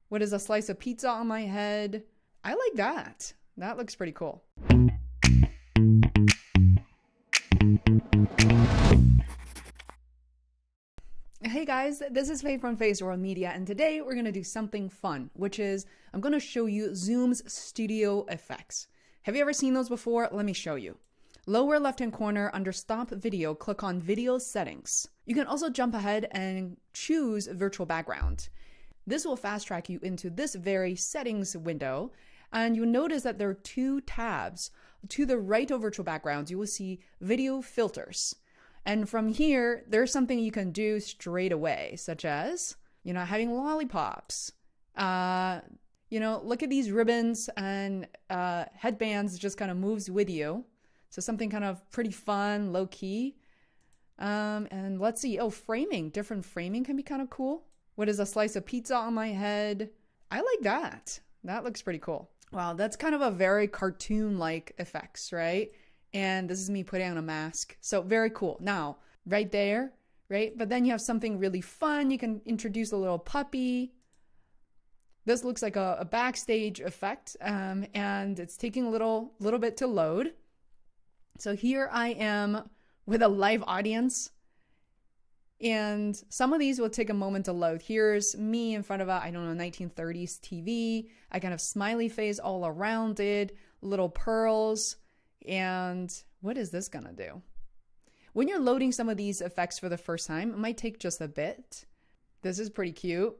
What is a slice of pizza on my head? I like that. That looks pretty cool. Hey guys, this is Faye from Feisworld Media, and today we're going to do something fun, which is I'm going to show you Zoom's studio effects. Have you ever seen those before? Let me show you. Lower left-hand corner under Stop Video, click on Video Settings. You can also jump ahead and choose Virtual Background. This will fast track you into this very settings window, and you'll notice that there are two tabs. To the right of Virtual Backgrounds, you will see Video Filters. And from here, there's something you can do straight away, such as, having lollipops. Look at these ribbons and headbands just kind of moves with you. So something kind of pretty fun, low key. And let's see. Oh, framing. Different framing can be kind of cool. What is a slice of pizza on my head? I like that. That looks pretty cool. Wow, that's kind of a very cartoon-like effects, right? And this is me putting on a mask. So very cool. Now, right there, right? But then you have something really fun. You can introduce a little puppy. This looks like a backstage effect, and it's taking a little bit to load. So here I am with a live audience, and some of these will take a moment to load. Here's me in front of a, 1930s TV. I kind of smiley face all around it, little pearls. And what is this gonna do? When you're loading some of these effects for the first time, it might take just a bit. This is pretty cute.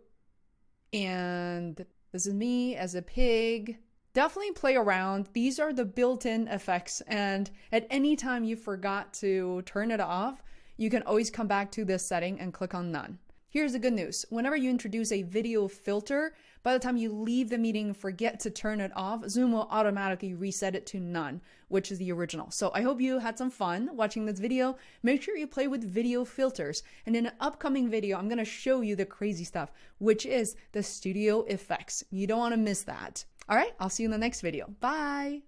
And this is me as a pig. Definitely play around. These are the built-in effects, and at any time you forgot to turn it off, you can always come back to this setting and click on None. Here's the good news. Whenever you introduce a video filter, by the time you leave the meeting and forget to turn it off, Zoom will automatically reset it to None, which is the original. So I hope you had some fun watching this video. Make sure you play with video filters. And in an upcoming video, I'm going to show you the crazy stuff, which is the studio effects. You don't want to miss that. All right, I'll see you in the next video. Bye.